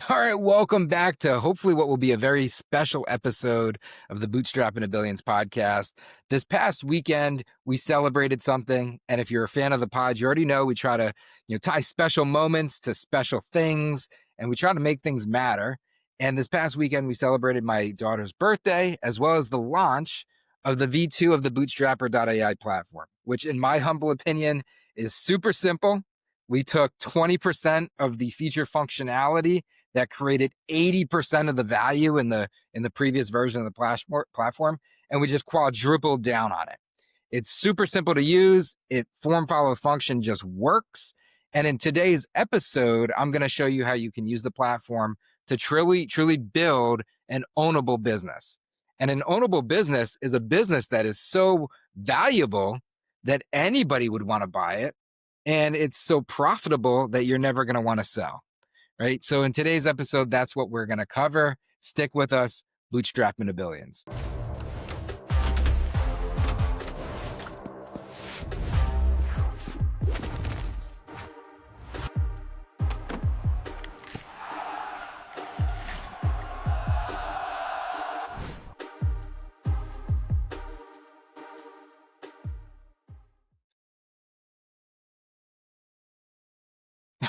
All right, welcome back to hopefully what will be a very special episode of the Bootstrapping to Billions podcast. This past weekend, we celebrated something, and if you're a fan of the pod, you already know we try to, tie special moments to special things, and we try to make things matter. And this past weekend, we celebrated my daughter's birthday, as well as the launch of the V2 of the Bootstrapper.ai platform, which, in my humble opinion, is super simple. We took 20% of the feature functionality that created 80% of the value in the previous version of the platform, and we just quadrupled down on it. It's super simple to use. It form follow function just works. And in today's episode, I'm going to show you how you can use the platform to truly build an ownable business. And an ownable business is a business that is so valuable that anybody would want to buy it. And it's so profitable that you're never going to want to sell. Right. So in today's episode, that's what we're going to cover. Stick with us, Bootstrapping to Billions.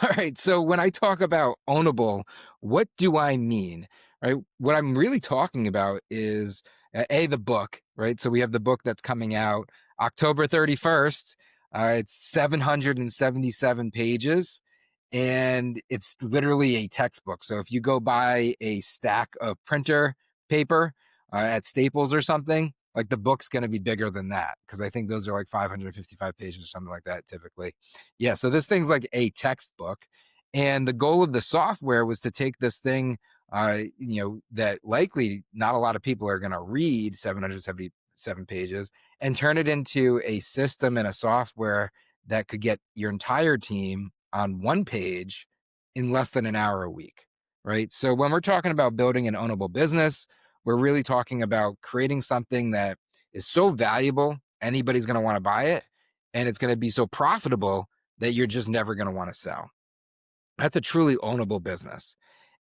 All right. So when I talk about ownable, what do I mean? Right. What I'm really talking about is the book. Right. So we have the book that's coming out October 31st. It's 777 pages, and it's literally a textbook. So if you go buy a stack of printer paper at Staples or something, like the book's going to be bigger than that, because I think those are like 555 pages or something like that typically. Yeah, so this thing's like a textbook. And the goal of the software was to take this thing, that likely not a lot of people are going to read 777 pages, and turn it into a system and a software that could get your entire team on one page in less than an hour a week, right? So when we're talking about building an ownable business, we're really talking about creating something that is so valuable, anybody's going to want to buy it, and it's going to be so profitable that you're just never going to want to sell. That's a truly ownable business.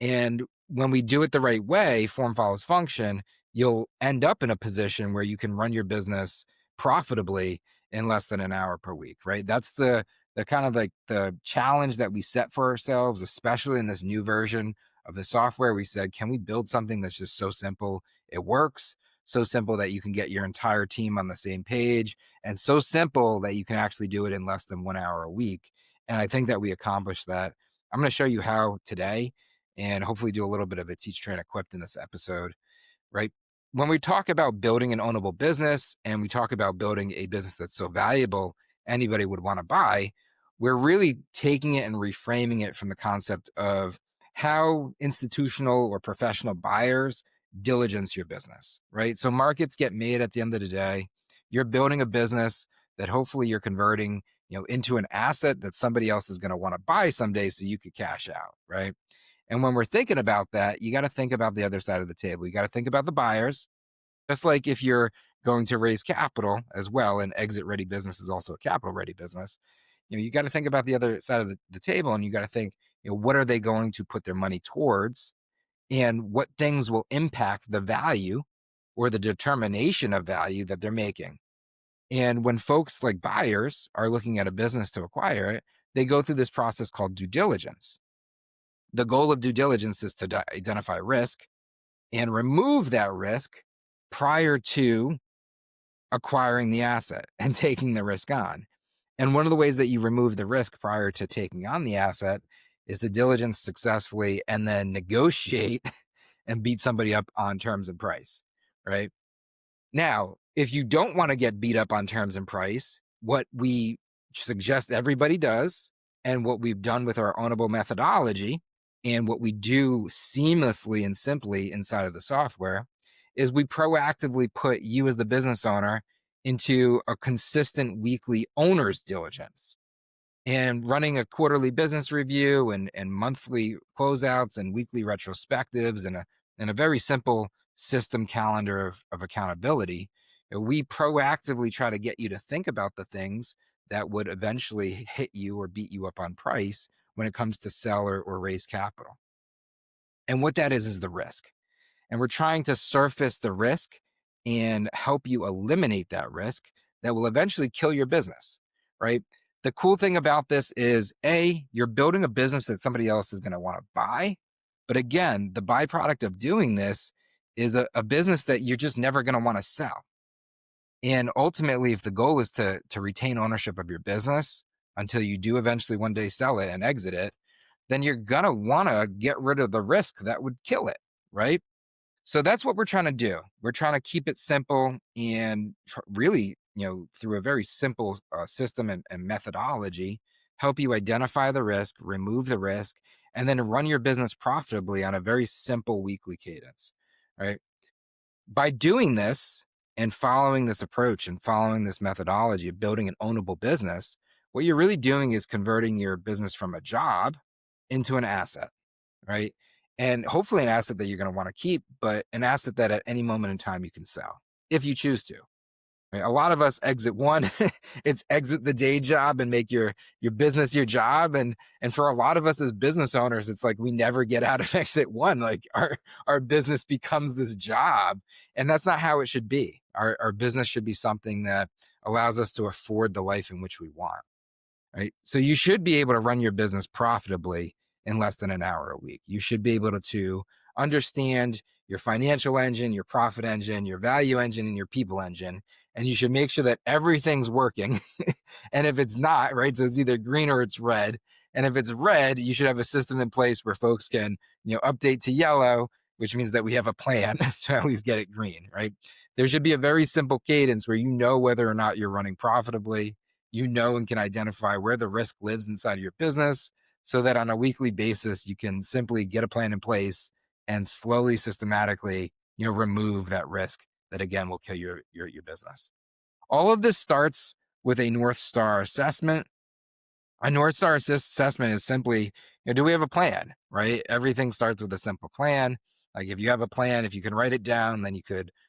And when we do it the right way, form follows function, you'll end up in a position where you can run your business profitably in less than an hour per week, right? That's the kind of like the challenge that we set for ourselves, especially in this new version of the software. We said, can we build something that's just so simple it works, so simple that you can get your entire team on the same page, and so simple that you can actually do it in less than 1 hour a week? And I think that we accomplished that. I'm going to show you how today, and hopefully do a little bit of a teach, train, equipped in this episode, right? When we talk about building an ownable business and we talk about building a business that's so valuable anybody would want to buy, we're really taking it and reframing it from the concept of how institutional or professional buyers diligence your business, right? So markets get made at the end of the day. You're building a business that hopefully you're converting, into an asset that somebody else is going to want to buy someday so you could cash out, right? And when we're thinking about that, you got to think about the other side of the table. You got to think about the buyers, just like if you're going to raise capital as well. An exit ready business is also a capital ready business. You got to think about the other side of the table, and you got to think, what are they going to put their money towards, and what things will impact the value or the determination of value that they're making. And when folks like buyers are looking at a business to acquire it, they go through this process called due diligence. The goal of due diligence is to identify risk and remove that risk prior to acquiring the asset and taking the risk on. And one of the ways that you remove the risk prior to taking on the asset is to diligence successfully and then negotiate and beat somebody up on terms and price, right? Now, if you don't want to get beat up on terms and price, what we suggest everybody does, and what we've done with our ownable methodology, and what we do seamlessly and simply inside of the software, is we proactively put you as the business owner into a consistent weekly owner's diligence, and running a quarterly business review and monthly closeouts and weekly retrospectives and a very simple system calendar of accountability. We proactively try to get you to think about the things that would eventually hit you or beat you up on price when it comes to sell or raise capital. And what that is the risk. And we're trying to surface the risk and help you eliminate that risk that will eventually kill your business, right? The cool thing about this is A, you're building a business that somebody else is going to want to buy. But again, the byproduct of doing this is a business that you're just never going to want to sell. And ultimately, if the goal is to retain ownership of your business until you do eventually one day sell it and exit it, then you're going to want to get rid of the risk that would kill it, right? So that's what we're trying to do. We're trying to keep it simple and really, through a very simple system and methodology, help you identify the risk, remove the risk, and then run your business profitably on a very simple weekly cadence, right? By doing this and following this approach and following this methodology of building an ownable business, what you're really doing is converting your business from a job into an asset, right? And hopefully an asset that you're going to want to keep, but an asset that at any moment in time you can sell if you choose to. Right? A lot of us exit one, it's exit the day job and make your business your job. And for a lot of us as business owners, it's like we never get out of exit one. Like our business becomes this job. And that's not how it should be. Our business should be something that allows us to afford the life in which we want. Right. So you should be able to run your business profitably in less than an hour a week. You should be able to understand your financial engine, your profit engine, your value engine, and your people engine. And you should make sure that everything's working. And if it's not, right, so it's either green or it's red. And if it's red, you should have a system in place where folks can, update to yellow, which means that we have a plan to at least get it green, right? There should be a very simple cadence where you know whether or not you're running profitably, and can identify where the risk lives inside of your business so that on a weekly basis, you can simply get a plan in place and slowly, systematically, remove that risk that again will kill your business. All of this starts with a North Star assessment. A North Star assessment is simply, do we have a plan, right? Everything starts with a simple plan. Like if you have a plan, if you can write it down, then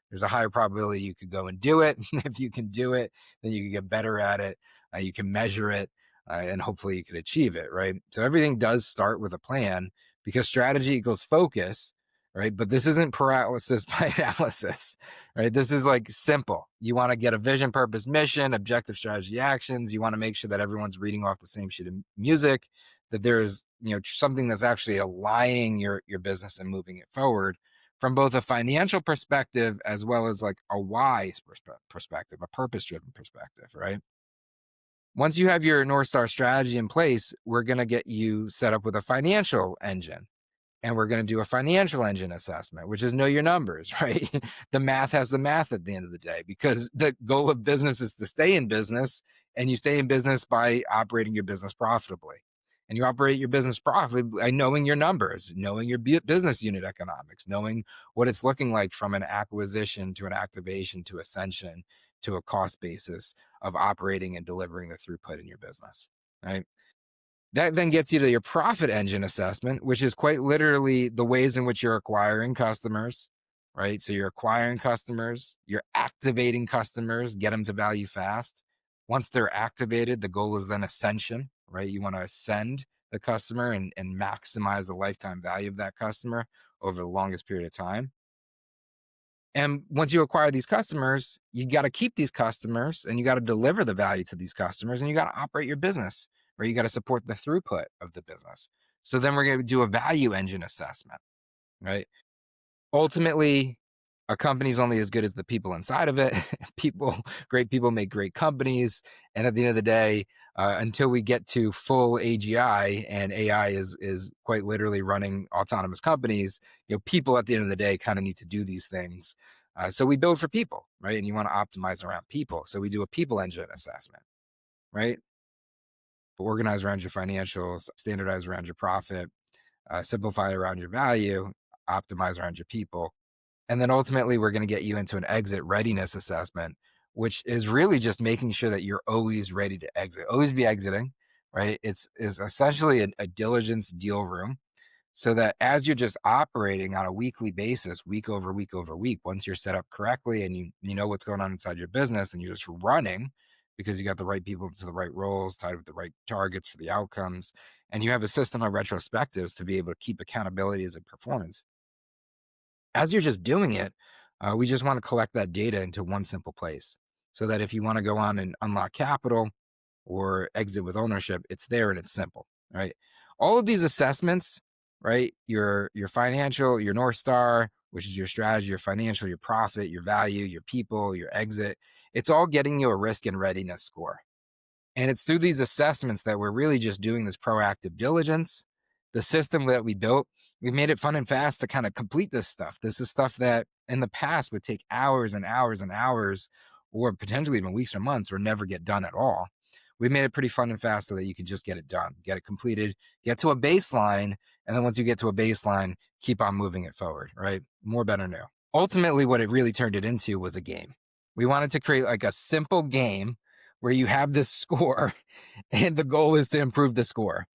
there's a higher probability you could go and do it. If you can do it, then you can get better at it. You can measure it, and hopefully you can achieve it, right? So everything does start with a plan because strategy equals focus, right? But this isn't paralysis by analysis, right? This is like simple. You want to get a vision, purpose, mission, objective, strategy, actions. You want to make sure that everyone's reading off the same sheet of music, that there's, something that's actually aligning your business and moving it forward from both a financial perspective as well as like a why perspective, a purpose-driven perspective, right? Once you have your North Star strategy in place, we're going to get you set up with a financial engine. And we're going to do a financial engine assessment, which is know your numbers, right? The math has the math at the end of the day, because the goal of business is to stay in business, and you stay in business by operating your business profitably. And you operate your business profitably by knowing your numbers, knowing your business unit economics, knowing what it's looking like from an acquisition to an activation to ascension to a cost basis of operating and delivering the throughput in your business, right? That then gets you to your profit engine assessment, which is quite literally the ways in which you're acquiring customers, right? So you're acquiring customers, you're activating customers, get them to value fast. Once they're activated, the goal is then ascension, right? You want to ascend the customer and maximize the lifetime value of that customer over the longest period of time. And once you acquire these customers, you got to keep these customers and you got to deliver the value to these customers, and you got to operate your business, or you got to support the throughput of the business. So then we're going to do a value engine assessment, right? Ultimately, a company's only as good as the people inside of it. Great people make great companies. And at the end of the day, until we get to full AGI and AI is quite literally running autonomous companies, people at the end of the day kind of need to do these things. So we build for people, right? And you want to optimize around people. So we do a people engine assessment, right? Organize around your financials, standardize around your profit, simplify around your value, optimize around your people. And then ultimately, we're going to get you into an exit readiness assessment, which is really just making sure that you're always ready to exit, always be exiting, right? It's essentially a diligence deal room, so that as you're just operating on a weekly basis, week over week over week, once you're set up correctly and you know what's going on inside your business and you're just running, because you got the right people to the right roles, tied with the right targets for the outcomes, and you have a system of retrospectives to be able to keep accountability as a performance. As you're just doing it, we just want to collect that data into one simple place so that if you want to go on and unlock capital or exit with ownership, it's there and it's simple, right? All of these assessments, right? Your financial, your North Star, which is your strategy, your financial, your profit, your value, your people, your exit, it's all getting you a risk and readiness score. And it's through these assessments that we're really just doing this proactive diligence. The system that we built, we made it fun and fast to kind of complete this stuff. This is stuff that in the past would take hours and hours and hours, or potentially even weeks or months, or never get done at all. We made it pretty fun and fast so that you can just get it done, get it completed, get to a baseline. And then once you get to a baseline, keep on moving it forward, right? More, better, new. Ultimately, what it really turned it into was a game. We wanted to create like a simple game where you have this score and the goal is to improve the score.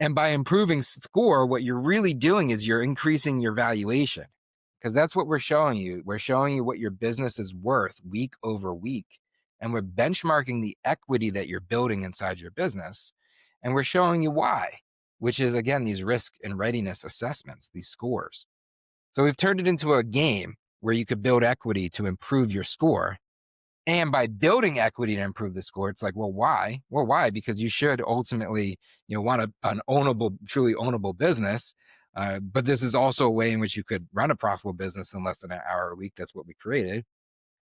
And by improving score, what you're really doing is you're increasing your valuation, because that's what we're showing you. We're showing you what your business is worth week over week. And we're benchmarking the equity that you're building inside your business. And we're showing you why, which is, again, these risk and readiness assessments, these scores. So we've turned it into a game where you could build equity to improve your score. And by building equity to improve the score, it's like, well, why? Well, why? Because you should ultimately, want an ownable, truly ownable business. But this is also a way in which you could run a profitable business in less than an hour a week. That's what we created.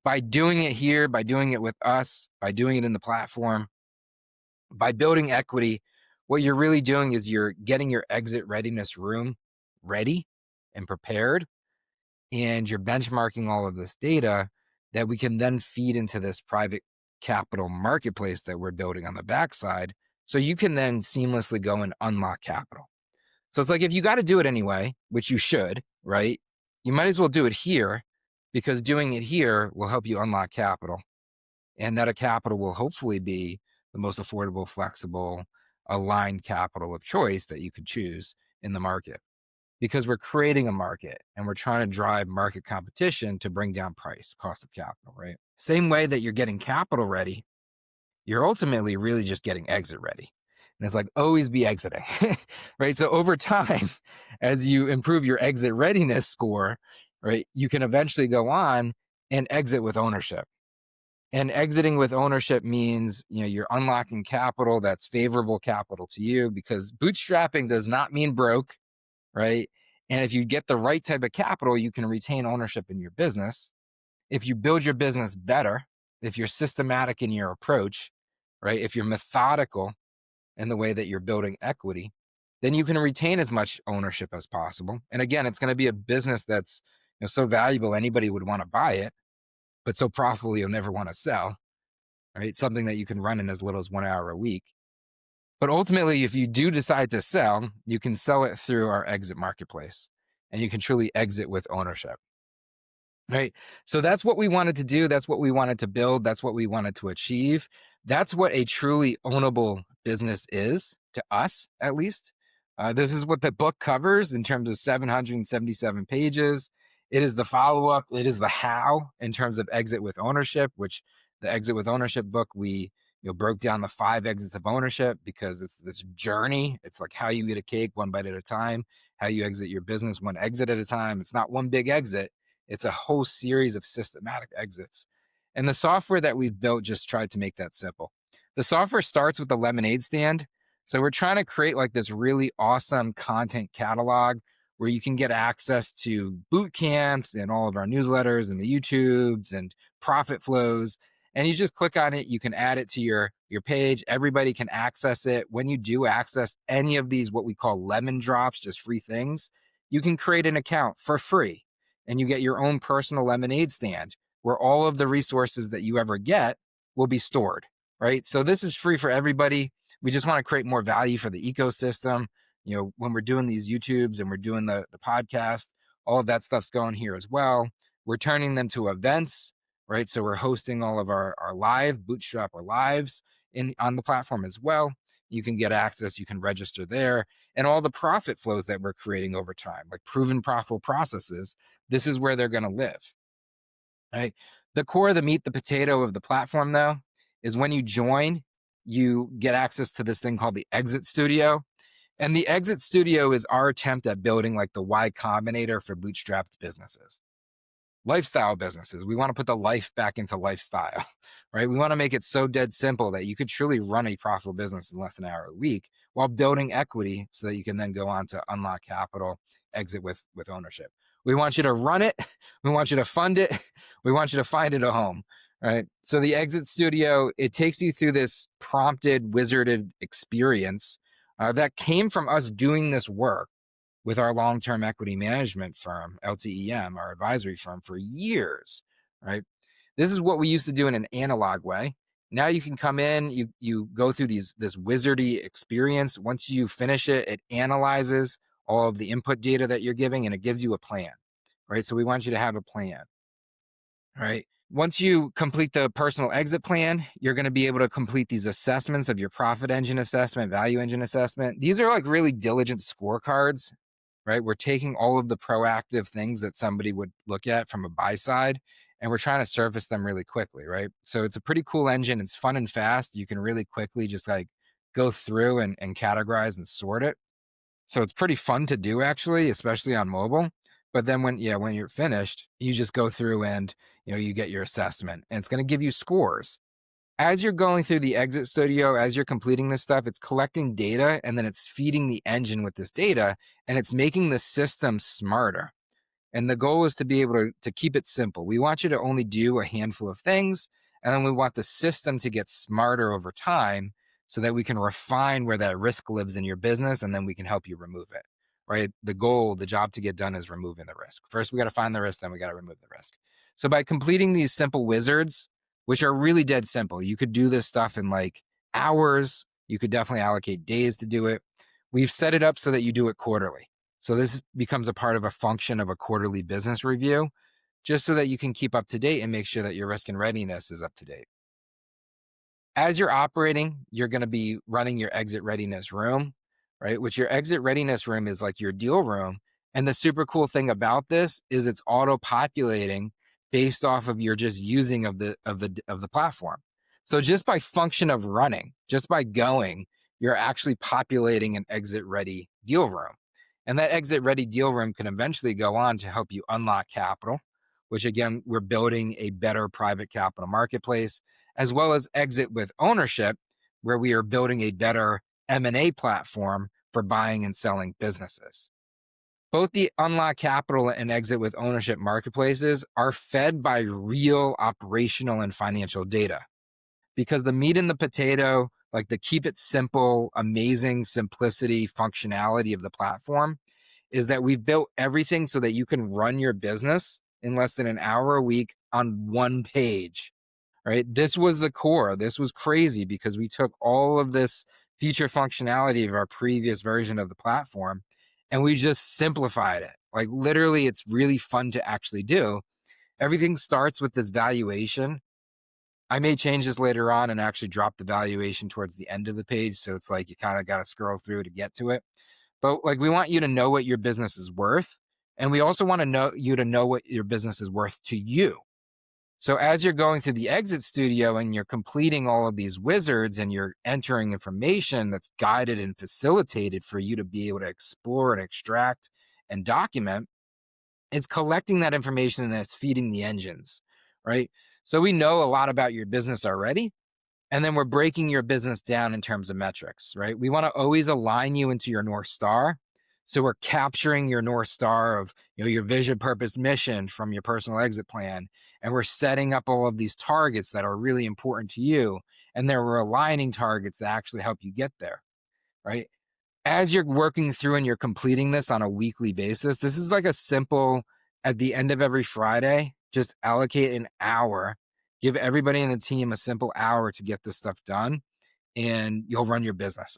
By doing it here, by doing it with us, by doing it in the platform, by building equity, what you're really doing is you're getting your exit readiness room ready and prepared, and you're benchmarking all of this data that we can then feed into this private capital marketplace that we're building on the backside. So you can then seamlessly go and unlock capital. So it's like, if you got to do it anyway, which you should, right? You might as well do it here, because doing it here will help you unlock capital. And that a capital will hopefully be the most affordable, flexible, aligned capital of choice that you could choose in the market, because we're creating a market and we're trying to drive market competition to bring down price, cost of capital, right? Same way that you're getting capital ready, you're ultimately really just getting exit ready. And it's like, always be exiting, right? So over time, as you improve your exit readiness score, right, you can eventually go on and exit with ownership. And exiting with ownership means, you're unlocking capital that's favorable capital to you, because bootstrapping does not mean broke, right? And if you get the right type of capital, you can retain ownership in your business. If you build your business better, if you're systematic in your approach, right? If you're methodical in the way that you're building equity, then you can retain as much ownership as possible. And again, it's going to be a business that's so valuable anybody would want to buy it, but so profitable you'll never want to sell, right? Something that you can run in as little as 1 hour a week. But ultimately, if you do decide to sell, you can sell it through our exit marketplace, and you can truly exit with ownership, right? So that's what we wanted to do. That's what we wanted to build. That's what we wanted to achieve. That's what a truly ownable business is, to us, at least. This is what the book covers in terms of 777 pages. It is the follow-up. It is the how in terms of exit with ownership, which the exit with ownership book, we broke down the 5 exits of ownership, because it's this journey. It's like how you eat a cake one bite at a time, how you exit your business one exit at a time. It's not one big exit. It's a whole series of systematic exits. And the software that we've built just tried to make that simple. The software starts with the lemonade stand. So we're trying to create like this really awesome content catalog where you can get access to boot camps and all of our newsletters and the YouTubes and profit flows. And you just click on it. You can add it to your page. Everybody can access it. When you do access any of these, what we call lemon drops, just free things, you can create an account for free, and you get your own personal lemonade stand where all of the resources that you ever get will be stored, right? So this is free for everybody. We just want to create more value for the ecosystem. When we're doing these YouTubes and we're doing the podcast, all of that stuff's going here as well. We're turning them to events, right? So we're hosting all of our live Bootstrapper lives on the platform as well. You can get access, you can register there, and all the profit flows that we're creating over time, like proven profitable processes. This is where they're going to live, right? The core, the meat, the potato of the platform, though, is when you join, you get access to this thing called the Exit Studio. And the Exit Studio is our attempt at building like the Y Combinator for bootstrapped businesses, lifestyle businesses. We want to put the life back into lifestyle, right? We want to make it so dead simple that you could truly run a profitable business in less than an hour a week while building equity so that you can then go on to unlock capital, exit with ownership. We want you to run it. We want you to fund it. We want you to find it a home, right? So the Exit Studio, it takes you through this prompted, wizarded experience that came from us doing this work with our long-term equity management firm, LTEM, our advisory firm, for years, right? This is what we used to do in an analog way. Now you can come in, you go through this wizardy experience. Once you finish it, it analyzes all of the input data that you're giving and it gives you a plan, right? So we want you to have a plan, right? Once you complete the personal exit plan, you're going to be able to complete these assessments of your profit engine assessment, value engine assessment. These are like really diligent scorecards, right? We're taking all of the proactive things that somebody would look at from a buy side, and we're trying to surface them really quickly, right? So it's a pretty cool engine. It's fun and fast. You can really quickly just like go through and categorize and sort it. So it's pretty fun to do actually, especially on mobile. But then when you're finished, you just go through and you get your assessment and it's going to give you scores. As you're going through the Exit Studio, as you're completing this stuff, it's collecting data and then it's feeding the engine with this data and it's making the system smarter. And the goal is to be able to keep it simple. We want you to only do a handful of things, and then we want the system to get smarter over time so that we can refine where that risk lives in your business, and then we can help you remove it, right? The goal, the job to get done is removing the risk. First, we got to find the risk, then we got to remove the risk. So by completing these simple wizards, which are really dead simple, you could do this stuff in like hours. You could definitely allocate days to do it. We've set it up so that you do it quarterly. So this becomes a part of a function of a quarterly business review, just so that you can keep up to date and make sure that your risk and readiness is up to date. As you're operating, you're going to be running your exit readiness room, right? Which your exit readiness room is like your deal room. And the super cool thing about this is it's auto populating based off of your just using of the platform. So just by function of running, just by going, you're actually populating an exit ready deal room. And that exit ready deal room can eventually go on to help you unlock capital, which again, we're building a better private capital marketplace, as well as exit with ownership, where we are building a better M&A platform for buying and selling businesses. Both the unlock capital and exit with ownership marketplaces are fed by real operational and financial data, because the meat and the potato, like the keep it simple, amazing simplicity, functionality of the platform is that we've built everything so that you can run your business in less than an hour a week on one page, right? This was the core. This was crazy because we took all of this feature functionality of our previous version of the platform and we just simplified it. Like literally, it's really fun to actually do. Everything starts with this valuation. I may change this later on and actually drop the valuation towards the end of the page. So it's like you kind of got to scroll through to get to it. But like we want you to know what your business is worth. And we also want to know you to know what your business is worth to you. So as you're going through the Exit Studio and you're completing all of these wizards and you're entering information that's guided and facilitated for you to be able to explore and extract and document, it's collecting that information and it's feeding the engines, right? So we know a lot about your business already. And then we're breaking your business down in terms of metrics, right? We want to always align you into your North Star. So we're capturing your North Star of your vision, purpose, mission from your personal exit plan. And we're setting up all of these targets that are really important to you. And then we're aligning targets that actually help you get there, right? As you're working through and you're completing this on a weekly basis, this is like a simple, at the end of every Friday, just allocate an hour, give everybody in the team a simple hour to get this stuff done, and you'll run your business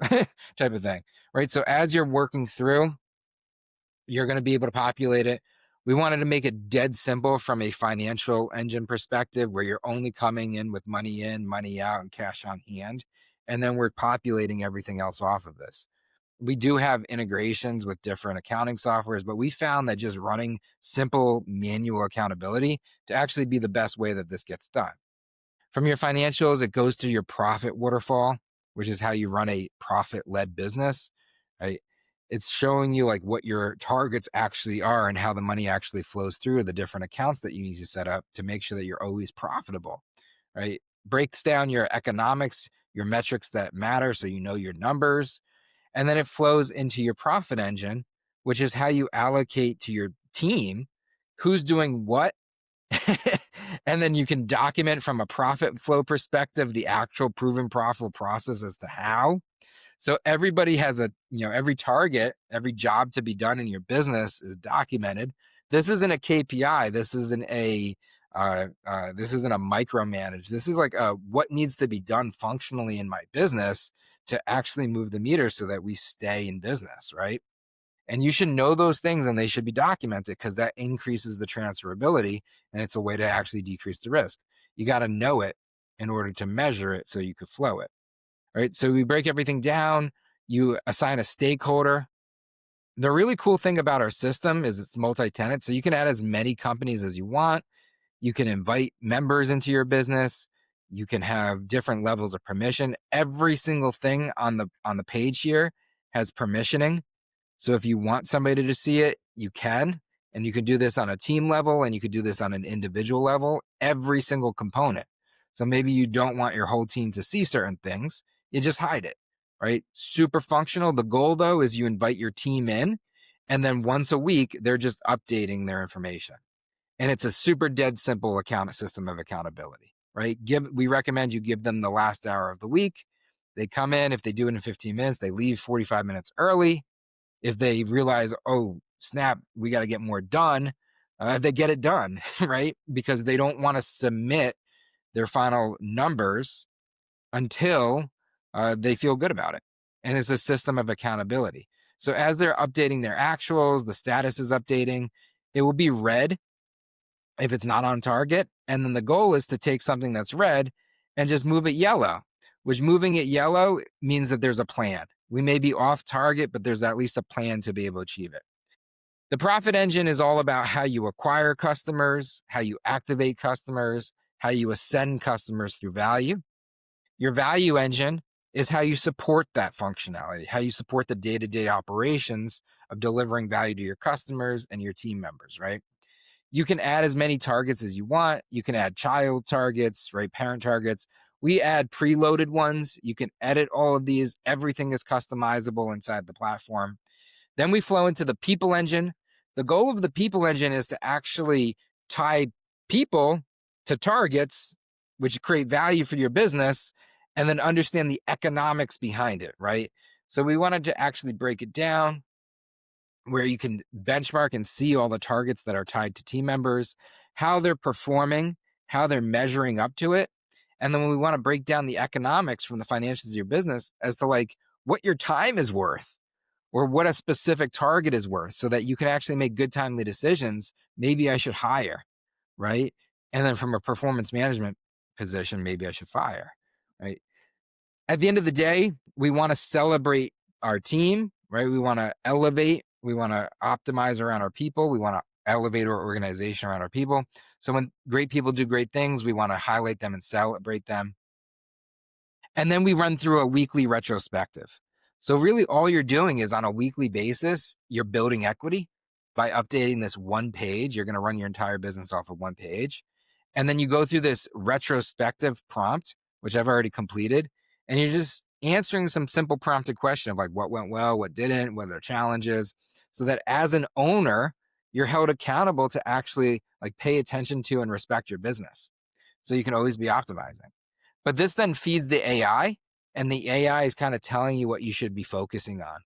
type of thing, right? So as you're working through, you're going to be able to populate it. We wanted to make it dead simple from a financial engine perspective where you're only coming in, money out, and cash on hand. And then we're populating everything else off of this. We do have integrations with different accounting softwares, but we found that just running simple manual accountability to actually be the best way that this gets done. From your financials, it goes to your profit waterfall, which is how you run a profit-led business, right? It's showing you like what your targets actually are and how the money actually flows through the different accounts that you need to set up to make sure that you're always profitable, right? Breaks down your economics, your metrics that matter, so you know your numbers, and then it flows into your profit engine, which is how you allocate to your team who's doing what. And then you can document from a profit flow perspective the actual proven profitable process as to how. So everybody has every target, every job to be done in your business is documented. This isn't a KPI. This isn't a micromanage. This is like what needs to be done functionally in my business to actually move the meter so that we stay in business, right? And you should know those things and they should be documented because that increases the transferability and it's a way to actually decrease the risk. You got to know it in order to measure it so you could flow it. All right. So we break everything down. You assign a stakeholder. The really cool thing about our system is it's multi-tenant. So you can add as many companies as you want. You can invite members into your business. You can have different levels of permission. Every single thing on the page here has permissioning. So if you want somebody to see it, you can. And you can do this on a team level and you could do this on an individual level, every single component. So maybe you don't want your whole team to see certain things. You just hide it, right? Super functional. The goal though is you invite your team in and then once a week, they're just updating their information. And it's a super dead simple system of accountability, right? We recommend you give them the last hour of the week. They come in, if they do it in 15 minutes, they leave 45 minutes early. If they realize, oh, snap, we got to get more done, they get it done, right? Because they don't want to submit their final numbers until they feel good about it. And it's a system of accountability. So as they're updating their actuals, the status is updating, it will be red if it's not on target. And then the goal is to take something that's red and just move it yellow, which moving it yellow means that there's a plan. We may be off target, but there's at least a plan to be able to achieve it. The profit engine is all about how you acquire customers, how you activate customers, how you ascend customers through value. Your value engine is how you support that functionality, how you support the day-to-day operations of delivering value to your customers and your team members, right? You can add as many targets as you want. You can add child targets, right? Parent targets. We add preloaded ones. You can edit all of these. Everything is customizable inside the platform. Then we flow into the people engine. The goal of the people engine is to actually tie people to targets, which create value for your business, and then understand the economics behind it, right? So we wanted to actually break it down where you can benchmark and see all the targets that are tied to team members, how they're performing, how they're measuring up to it. And then we want to break down the economics from the financials of your business as to like what your time is worth or what a specific target is worth so that you can actually make good timely decisions. Maybe I should hire, right? And then from a performance management position, maybe I should fire, right? At the end of the day, we want to celebrate our team, right? We want to elevate, we want to optimize around our people. We want to elevate our organization around our people. So when great people do great things, we want to highlight them and celebrate them. And then we run through a weekly retrospective. So really all you're doing is on a weekly basis, you're building equity by updating this one page. You're going to run your entire business off of one page. And then you go through this retrospective prompt, which I've already completed. And you're just answering some simple prompted question of like what went well, what didn't, what are the challenges, so that as an owner, you're held accountable to actually like pay attention to and respect your business. So you can always be optimizing. But this then feeds the AI, and the AI is kind of telling you what you should be focusing on.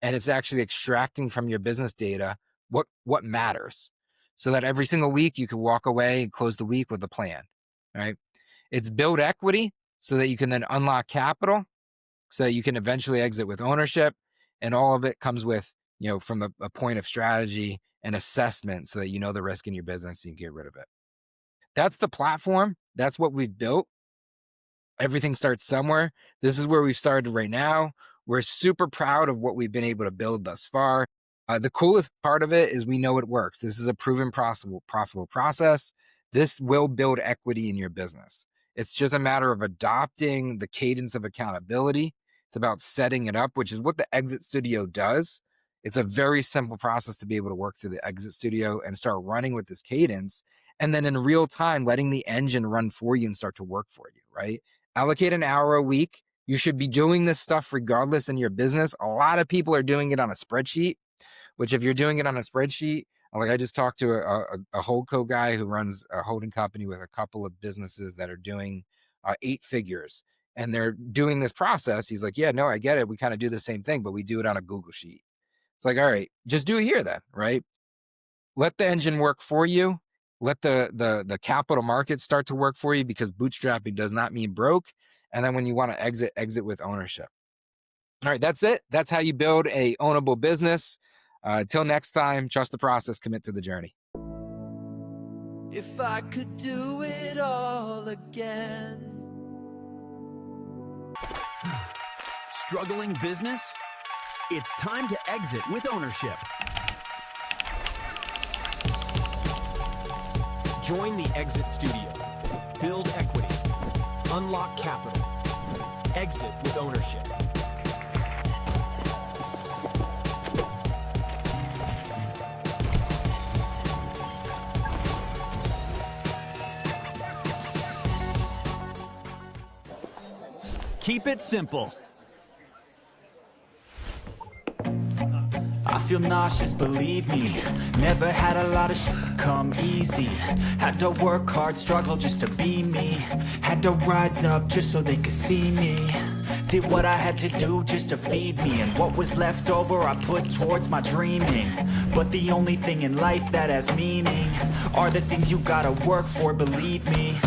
And it's actually extracting from your business data what matters so that every single week you can walk away and close the week with a plan, right? It's build equity so that you can then unlock capital so that you can eventually exit with ownership. And all of it comes with, from a point of strategy and assessment so that you know the risk in your business and you can get rid of it. That's the platform. That's what we've built. Everything starts somewhere. This is where we've started right now. We're super proud of what we've been able to build thus far. The coolest part of it is we know it works. This is a proven profitable process. This will build equity in your business. It's just a matter of adopting the cadence of accountability. It's about setting it up, which is what the Exit Studio does. It's a very simple process to be able to work through the Exit Studio and start running with this cadence. And then in real time, letting the engine run for you and start to work for you, right? Allocate an hour a week. You should be doing this stuff regardless in your business. A lot of people are doing it on a spreadsheet, which if you're doing it on a spreadsheet, like I just talked to a holdco guy who runs a holding company with a couple of businesses that are doing 8 figures, and they're doing this process. He's like, yeah, no, I get it. We kind of do the same thing, but we do it on a Google sheet. It's like, all right, just do it here then, right? Let the engine work for you. Let the capital markets start to work for you, because bootstrapping does not mean broke. And then when you want to exit with ownership. All right, that's it. That's how you build a ownable business. Till next time, trust the process, commit to the journey. If I could do it all again. Struggling business? It's time to exit with ownership. Join the Exit Studio. Build equity. Unlock capital. Exit with ownership. Keep it simple. I feel nauseous, believe me. Never had a lot of shit come easy. Had to work hard, struggle just to be me. Had to rise up just so they could see me. Did what I had to do just to feed me. And what was left over I put towards my dreaming. But the only thing in life that has meaning are the things you gotta work for, believe me.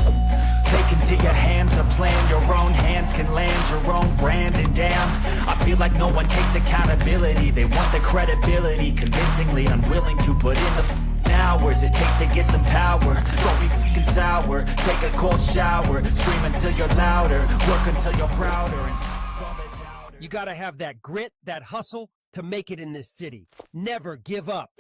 Take into your hands a plan, your own hands can land your own brand. And damn, I feel like no one takes accountability. They want the credibility, convincingly unwilling to put in the hours it takes to get some power. Don't be fucking sour, take a cold shower. Scream until you're louder, work until you're prouder. And you gotta have that grit, that hustle to make it in this city. Never give up.